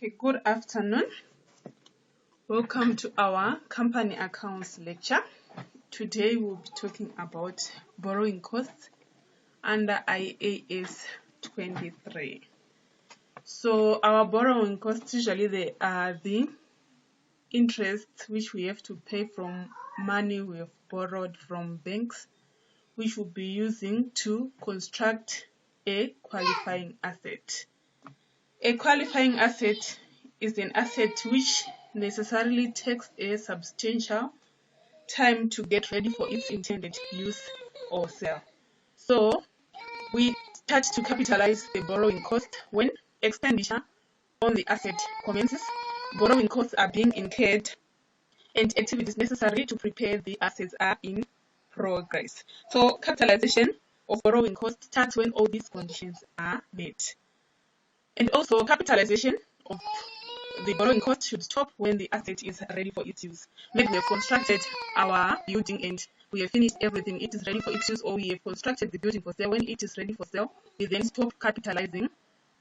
Okay, good afternoon. Welcome to our company accounts lecture. Today we'll be talking about borrowing costs under IAS 23. So our borrowing costs, usually they are the interest which we have to pay from money we have borrowed from banks, which we'll be using to construct a qualifying asset. A qualifying asset is an asset which necessarily takes a substantial time to get ready for its intended use or sale. So we start to capitalize the borrowing cost when expenditure on the asset commences. Borrowing costs are being incurred and activities necessary to prepare the assets are in progress. So capitalization of borrowing costs starts when all these conditions are met. And also capitalization of the borrowing cost should stop when the asset is ready for its use. Maybe we have constructed our building and we have finished everything, it is ready for its use, or we have constructed the building for sale. When it is ready for sale, we then stop capitalizing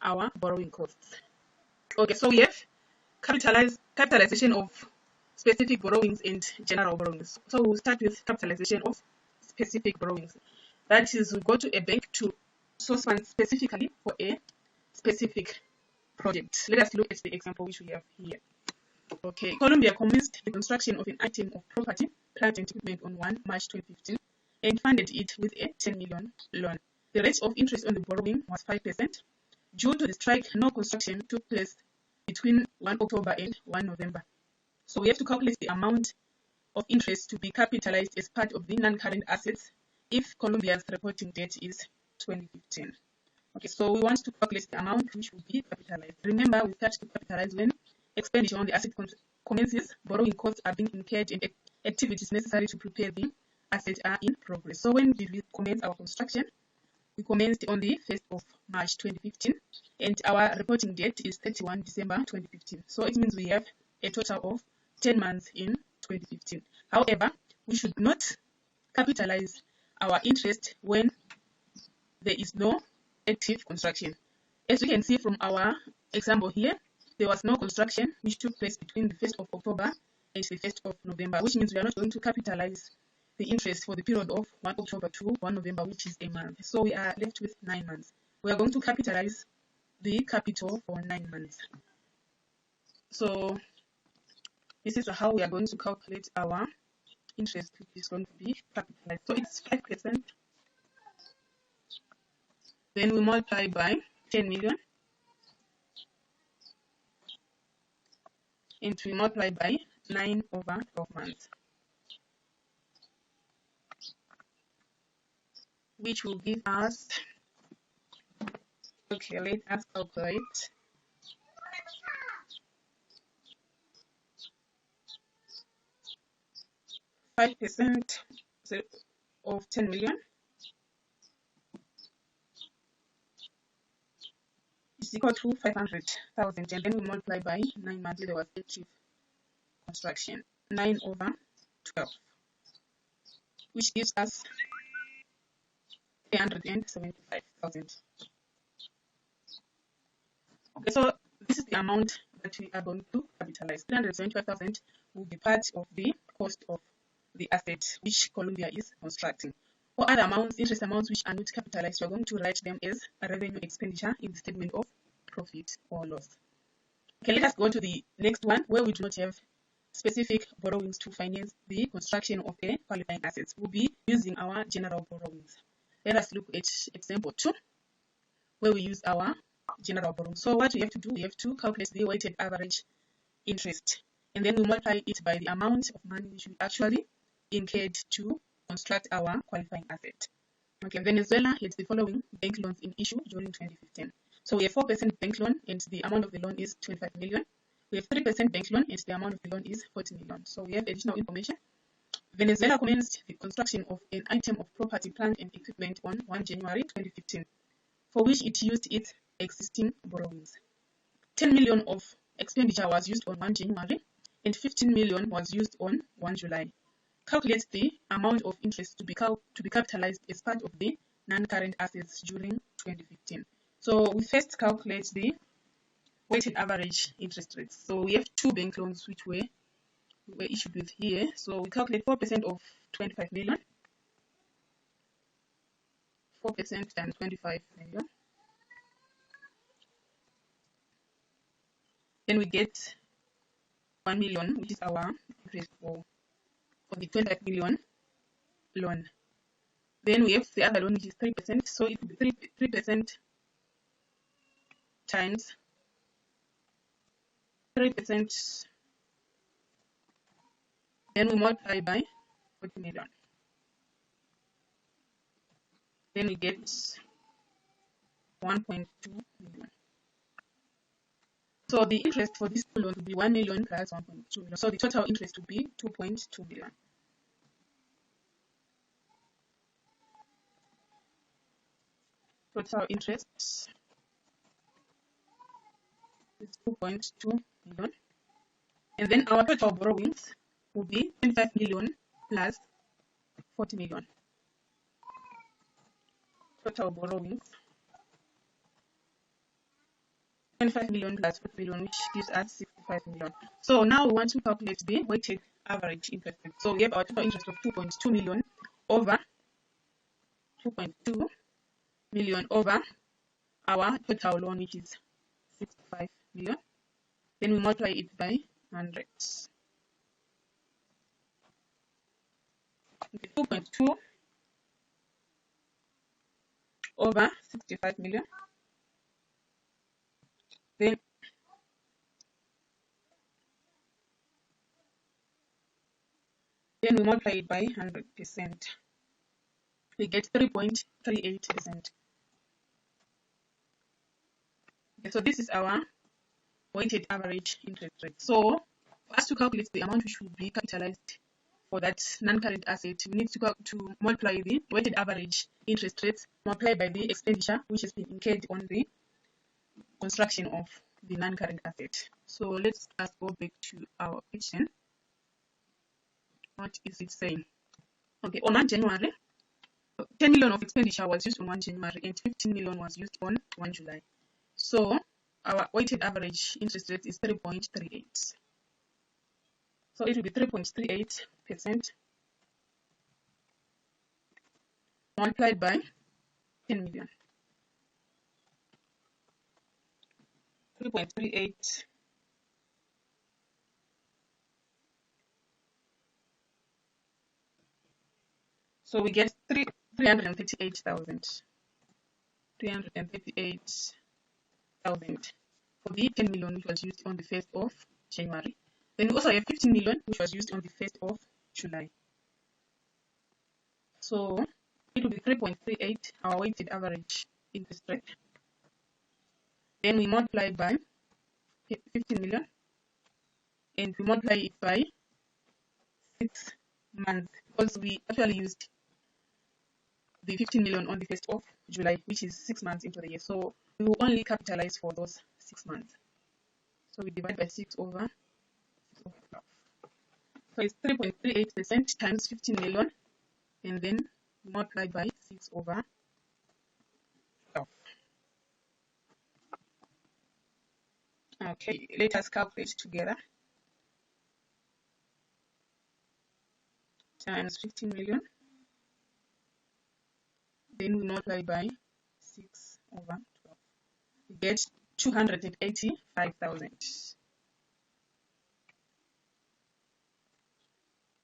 our borrowing costs. Okay, so we have capitalization of specific borrowings and general borrowings. So we'll start with capitalization of specific borrowings. That is, we go to a bank to source funds specifically for a specific project. Let us look at the example which we have here. Okay, Colombia commenced the construction of an item of property, plant and equipment on 1 March 2015 and funded it with a 10 million loan. The rate of interest on the borrowing was 5%. Due to the strike, no construction took place between 1 October and 1 November. So we have to calculate the amount of interest to be capitalized as part of the non-current assets if Colombia's reporting date is 2015. Okay, so we want to calculate the amount which will be capitalized. Remember, we start to capitalize when expenditure on the asset commences, borrowing costs are being incurred, and activities necessary to prepare the asset are in progress. So when did we commence our construction? We commenced on the 1st of March 2015, and our reporting date is 31 December 2015. So it means we have a total of 10 months in 2015. However, we should not capitalize our interest when there is no active construction. As we can see from our example here, there was no construction which took place between the 1st of October and the 1st of November, which means we are not going to capitalize the interest for the period of 1 October to 1 November, which is a month. So we are left with 9 months. We are going to capitalize the capital for 9 months. So this is how we are going to calculate our interest, which is going to be capitalized. So it's 5%. Then we multiply by 10 million and we multiply by 9 over 12 months, which will give us, okay, let us calculate 5% of 10 million is equal to 500,000, and then we multiply by 9 months. There was active construction, 9 over 12, which gives us 375,000. Okay, so this is the amount that we are going to capitalize. 375,000 will be part of the cost of the asset which Colombia is constructing. For other amounts, interest amounts which are not capitalized, we are going to write them as a revenue expenditure in the statement of profit or loss. Okay, let us go to the next one where we do not have specific borrowings to finance the construction of a qualifying assets. We'll be using our general borrowings. Let us look at example 2 where we use our general borrowings. So what we have to do, we have to calculate the weighted average interest, and then we multiply it by the amount of money which we actually incurred to construct our qualifying asset. Okay, Venezuela had the following bank loans in issue during 2015. So we have 4% bank loan and the amount of the loan is 25 million. We have 3% bank loan and the amount of the loan is 40 million. So we have additional information. Venezuela commenced the construction of an item of property, plant and equipment on 1 January 2015, for which it used its existing borrowings. 10 million of expenditure was used on 1 January and 15 million was used on 1 July. Calculate the amount of interest to be capitalized as part of the non-current assets during 2015. So we first calculate the weighted average interest rates. So we have two bank loans which were issued with here. So we calculate 4% of 25 million. 4% times 25 million. Then we get 1 million, which is our interest for the 25 million loan. Then we have the other loan, which is 3%. So it will be 3% times 3%. Then we multiply by 40 million. Then we get 1.2 million. So the interest for this loan will be 1 million plus 1.2 million. So the total interest will be 2.2 million. Total interest is 2.2 million. And then our total borrowings will be 25 million plus 40 million. Total borrowings 25 million plus 40 million, which gives us 65 million. So now we want to calculate the weighted average interest rate. So we have our total interest of 2.2 million over 2.2 million over our total loan, which is 65 million. Then we multiply it by 100. Okay, 2.2 over 65 million. Then we multiply it by 100%. We get 3.38%. Okay, so this is our weighted average interest rate. So for us to calculate the amount which will be capitalized for that non-current asset, we need to multiply the weighted average interest rate multiplied by the expenditure which has been incurred on the construction of the non-current asset. So let's just go back to our question. What is it saying? Okay, on 1 January, 10 million of expenditure was used on 1 January and 15 million was used on 1 July. So our weighted average interest rate is 3.38. So it will be 3.38% multiplied by 10 million. 3.38 so we get 338,000. 338,000 for the 10 million which was used on the 1st of January. Then we also have 15 million which was used on the 1st of July. So it will be 3.38, our weighted average interest rate. Then we multiply by 15 million and we multiply it by 6 months because we actually used the 15 million on the 1st of July, which is 6 months into the year. So we will only capitalize for those 6 months. So we divide by 6 over 12. So it's 3.38% times 15 million and then multiply by 6 over 12. Okay, let us calculate together. Times 15 million. Then we multiply by 6 over 12. We get 285,000.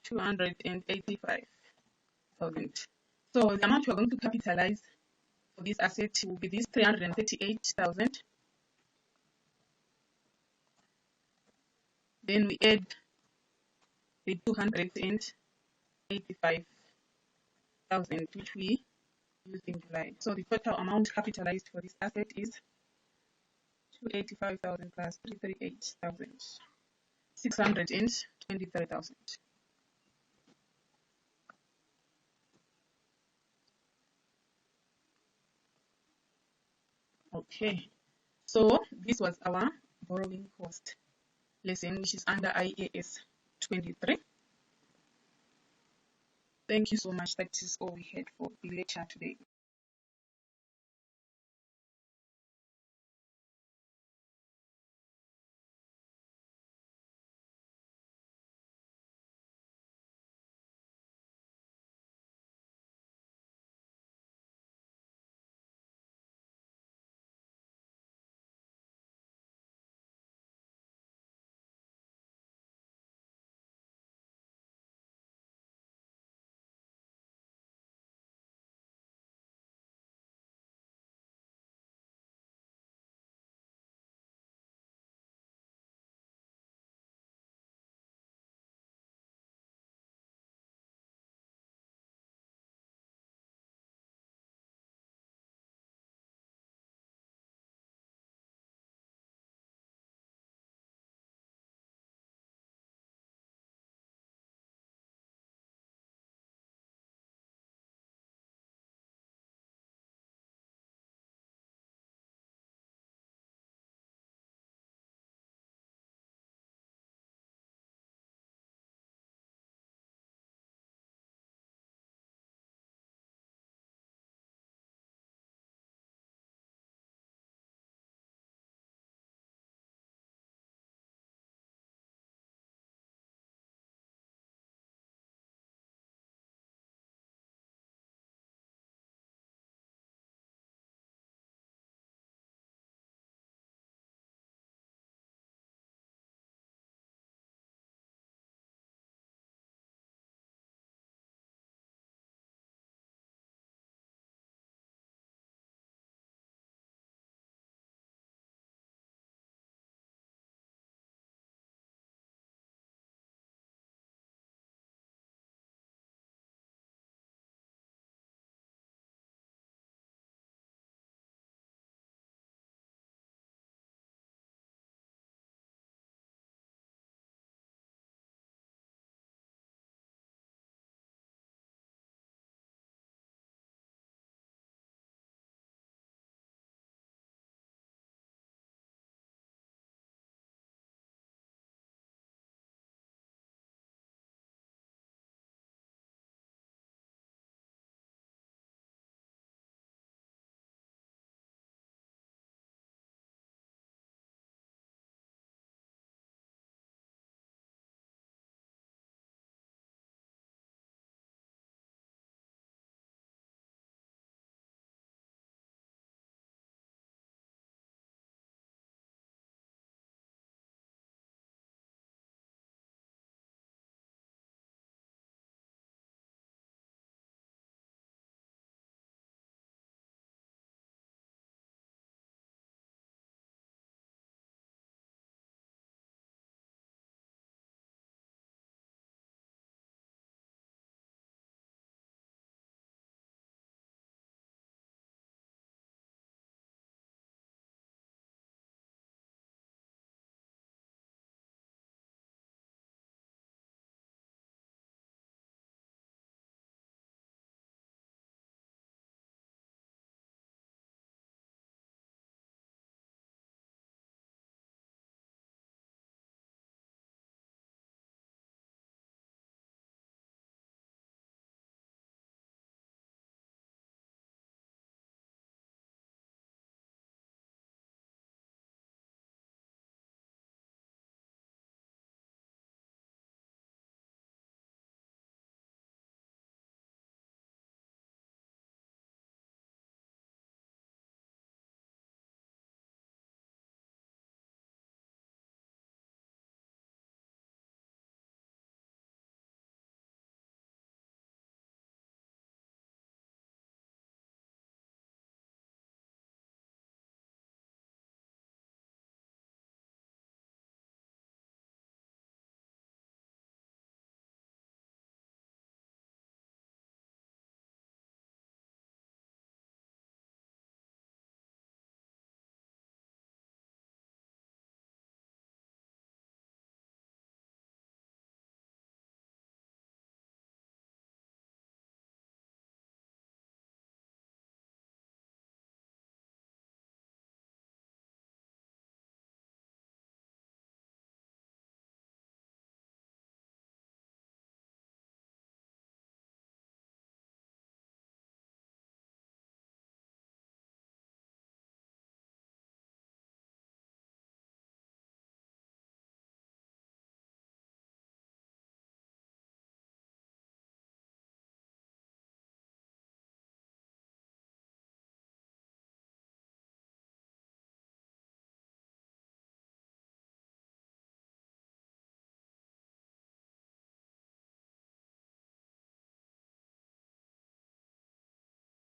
285,000. So the amount we are going to capitalize for this asset will be this 338,000. Then we add the 285,000 which we used in July. So the total amount capitalized for this asset is 285,000 plus 338,000, 623,000. Okay, so this was our borrowing cost lesson, which is under IAS 23. Thank you so much. That is all we had for the lecture today.